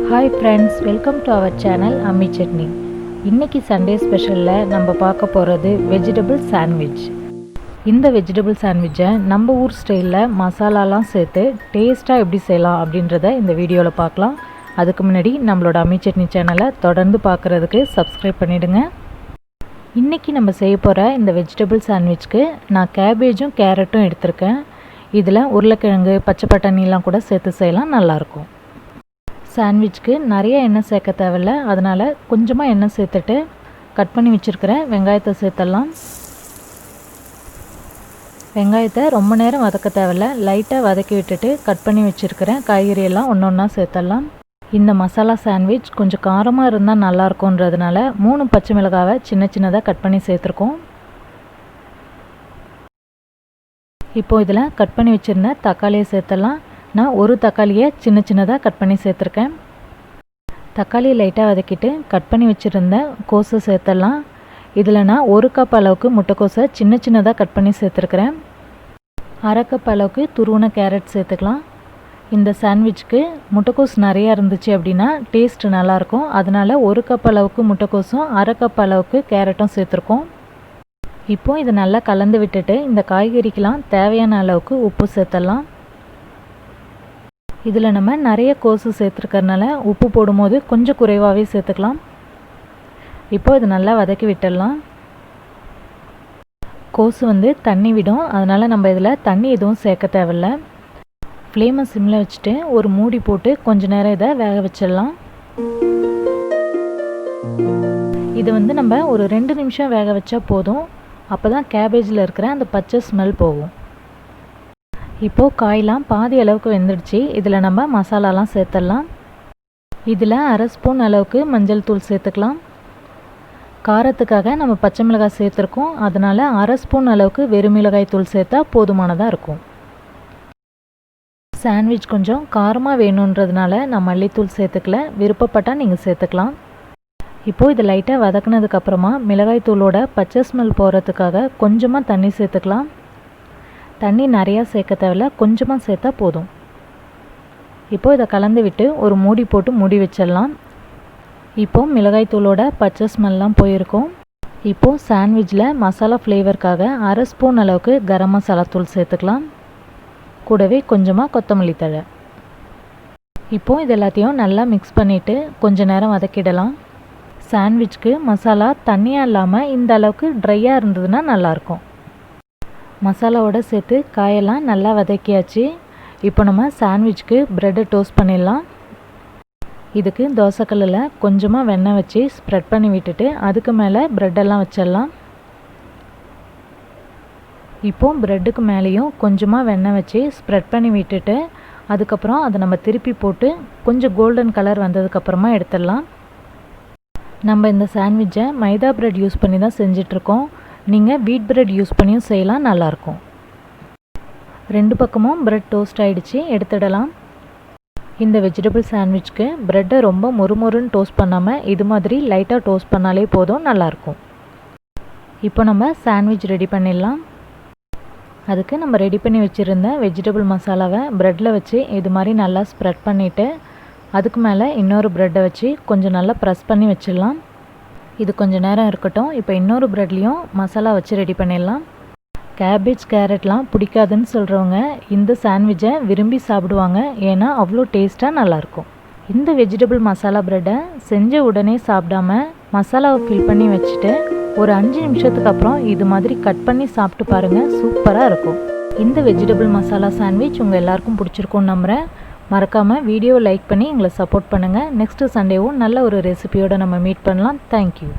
Hi friends, welcome to our channel Ammi chutney. இன்றைக்கி Sunday ஸ்பெஷலில் நம்ம பார்க்க போகிறது வெஜிடபிள் சாண்ட்விச். இந்த வெஜிடபிள் சாண்ட்விச்சை நம்ம ஊர் ஸ்டைலில் மசாலாலாம் சேர்த்து டேஸ்ட்டாக எப்படி செய்யலாம் அப்படின்றத இந்த வீடியோவில் பார்க்கலாம். அதுக்கு முன்னாடி நம்மளோட அம்மி சட்னி சேனலை தொடர்ந்து பார்க்குறதுக்கு சப்ஸ்கிரைப் பண்ணிவிடுங்க. இன்றைக்கி நம்ம செய்ய போகிற இந்த வெஜிடபிள் சாண்ட்விச்க்கு நான் கேபேஜும் கேரட்டும் எடுத்திருக்கேன். இதில் உருளைக்கிழங்கு, பச்சை பட்டாணிலாம் கூட சேர்த்து செய்யலாம், நல்லாயிருக்கும். சாண்ட்விச்க்கு நிறைய எண்ணெய் சேர்க்க தேவையில்லை, அதனால் கொஞ்சமாக எண்ணெய் சேர்த்துட்டு கட் பண்ணி வச்சுருக்கிற வெங்காயத்தை சேர்த்துடலாம். வெங்காயத்தை ரொம்ப நேரம் வதக்க தேவையில்லை, லைட்டாக வதக்கி விட்டுட்டு கட் பண்ணி வச்சுருக்கிற காய்கறியெல்லாம் ஒன்று ஒன்றா சேர்த்துடலாம். இந்த மசாலா சாண்ட்விச் கொஞ்சம் காரமாக இருந்தால் நல்லாயிருக்குன்றதுனால 3 பச்சை மிளகாவை சின்ன சின்னதாக கட் பண்ணி சேர்த்துருக்கோம். இப்போது இதில் கட் பண்ணி வச்சுருந்த தக்காளியை சேர்த்துடலாம். நான் ஒரு தக்காளியை சின்ன சின்னதாக கட் பண்ணி சேர்த்துருக்கேன். தக்காளியை லைட்டாக வதக்கிட்டு கட் பண்ணி வச்சுருந்த கோஸை சேர்த்துடலாம். இதில் நான் 1 கப் அளவுக்கு முட்டைக்கோஸை சின்ன சின்னதாக கட் பண்ணி சேர்த்துருக்குறேன். 1/2 கப் அளவுக்கு துருவின கேரட் சேர்த்துக்கலாம். இந்த சாண்ட்விச்சுக்கு முட்டைக்கோஸ் நிறையா இருந்துச்சு அப்படின்னா டேஸ்ட் நல்லாயிருக்கும், அதனால் 1 கப் அளவுக்கு முட்டைக்கோஸும் 1/2 கப் அளவுக்கு கேரட்டும் சேர்த்துருக்கோம். இப்போது இதை நல்லா கலந்து விட்டுட்டு இந்த காய்கறிக்கெலாம் தேவையான அளவுக்கு உப்பு சேர்த்துடலாம். இதில் நம்ம நிறைய கோஸு சேர்த்துருக்கறனால உப்பு போடும்போது கொஞ்சம் குறைவாகவே சேர்த்துக்கலாம். இப்போது இது நல்லா வதக்கி விட்டுடலாம். கோஸு தண்ணி விடும், அதனால் நம்ம இதில் தண்ணி எதுவும் சேர்க்க தேவையில்லை. ஃப்ளேமை சிம்மில் வச்சுட்டு ஒரு மூடி போட்டு கொஞ்ச நேரம் இதை வேக வச்சிடலாம். இது நம்ம ஒரு 2 நிமிஷம் வேக வச்சா போதும், அப்போ தான் கேபேஜில் இருக்கிற அந்த பச்சை ஸ்மெல் போகும். இப்போது காயெலாம் பாதி அளவுக்கு வெந்துடுச்சு. இதில் நம்ம மசாலாலாம் சேர்த்துடலாம். இதில் 1/2 ஸ்பூன் அளவுக்கு மஞ்சள் தூள் சேர்த்துக்கலாம். காரத்துக்காக நம்ம பச்சை மிளகாய் சேர்த்துருக்கோம், அதனால் 1/2 ஸ்பூன் அளவுக்கு வெறும் மிளகாய் தூள் சேர்த்தா போதுமானதாக இருக்கும். சாண்ட்விச் கொஞ்சம் காரமாக வேணுன்றதுனால நான் மல்லித்தூள் சேர்த்துக்கல, விருப்பப்பட்டால் நீங்கள் சேர்த்துக்கலாம். இப்போது இதை லைட்டாக வதக்குனதுக்கப்புறமா மிளகாய் தூளோட பச்சை ஸ்மெல் போகிறதுக்காக கொஞ்சமாக தண்ணி சேர்த்துக்கலாம். தண்ணி நிறையா சேர்க்க தேவையில்ல, கொஞ்சமாக சேர்த்தா போதும். இப்போது இதை கலந்து விட்டு ஒரு மூடி போட்டு மூடி வச்சிடலாம். இப்போது மிளகாய் தூளோட பச்சை ஸ்மெல்லாம் போயிருக்கும். இப்போது சாண்ட்விச்சில் மசாலா ஃப்ளேவருக்காக 1/2 ஸ்பூன் அளவுக்கு கரம் மசாலா தூள் சேர்த்துக்கலாம். கூடவே கொஞ்சமாக கொத்தமல்லி தழை. இப்போது இது எல்லாத்தையும் நல்லா மிக்ஸ் பண்ணிவிட்டு கொஞ்சம் நேரம் வதக்கிடலாம். சாண்ட்விச்சுக்கு மசாலா தண்ணியாக இல்லாமல் இந்த அளவுக்கு ட்ரையாக இருந்ததுன்னா நல்லாயிருக்கும். மசாலாவோடு சேர்த்து காயெல்லாம் நல்லா வதக்கியாச்சு. இப்போ நம்ம சாண்ட்விச்சுக்கு ப்ரெட்டை டோஸ்ட் பண்ணிடலாம். இதுக்கு தோசைக்கல்லில் கொஞ்சமாக வெண்ணெய் வச்சு ஸ்ப்ரெட் பண்ணி விட்டுட்டு அதுக்கு மேலே ப்ரெட்டெல்லாம் வச்சிடலாம். இப்போது ப்ரெட்டுக்கு மேலேயும் கொஞ்சமாக வெண்ணெய் வச்சு ஸ்ப்ரெட் பண்ணி விட்டுட்டு அதுக்கப்புறம் அதை நம்ம திருப்பி போட்டு கொஞ்சம் கோல்டன் கலர் வந்ததுக்கப்புறமா எடுத்துடலாம். நம்ம இந்த சாண்ட்விட்சை மைதா ப்ரெட் யூஸ் பண்ணி தான் செஞ்சிட்ருக்கோம். நீங்கள் வீட் பிரெட் யூஸ் பண்ணியும் செய்யலாம், நல்லாயிருக்கும். 2 பக்கமும் ப்ரெட் டோஸ்ட் ஆகிடுச்சு, எடுத்துடலாம். இந்த வெஜிடபிள் சாண்ட்விச்க்கு ப்ரெட்டை ரொம்ப மொறுமொறுன்னு டோஸ்ட் பண்ணாமல் இது மாதிரி லைட்டாக டோஸ்ட் பண்ணாலே போதும், நல்லாயிருக்கும். இப்போ நம்ம சாண்ட்விச் ரெடி பண்ணிடலாம். அதுக்கு நம்ம ரெடி பண்ணி வச்சுருந்த வெஜிடபிள் மசாலாவை ப்ரெட்டில் வச்சு இது மாதிரி நல்லா ஸ்ப்ரெட் பண்ணிவிட்டு அதுக்கு மேலே இன்னொரு ப்ரெட்டை வச்சு கொஞ்சம் நல்லா ப்ரெஸ் பண்ணி வச்சிடலாம். இது கொஞ்சம் நேரம் இருக்கட்டும். இப்போ இன்னொரு ப்ரெட்லேயும் மசாலா வச்சு ரெடி பண்ணிடலாம். கேபேஜ், கேரட்லாம் பிடிக்காதுன்னு சொல்கிறவங்க இந்த சாண்ட்விட்சை விரும்பி சாப்பிடுவாங்க, ஏன்னா அவ்வளோ டேஸ்ட்டாக நல்லாயிருக்கும். இந்த வெஜிடபிள் மசாலா ப்ரெட்டை செஞ்ச உடனே சாப்பிடாம மசாலாவை ஃபில் பண்ணி வச்சுட்டு ஒரு 5 நிமிஷத்துக்கு அப்புறம் இது மாதிரி கட் பண்ணி சாப்பிட்டு பாருங்கள், சூப்பராக இருக்கும். இந்த வெஜிடபிள் மசாலா சாண்ட்விச் உங்கள் எல்லாருக்கும் பிடிச்சிருக்கும்னு நம்புகிறேன். மறக்காமல் வீடியோ லைக் பண்ணி எங்களை சப்போர்ட் பண்ணுங்கள். நெக்ஸ்ட்டு சண்டேவும் நல்ல ஒரு ரெசிபியோடு நம்ம மீட் பண்ணலாம். தேங்க்யூ.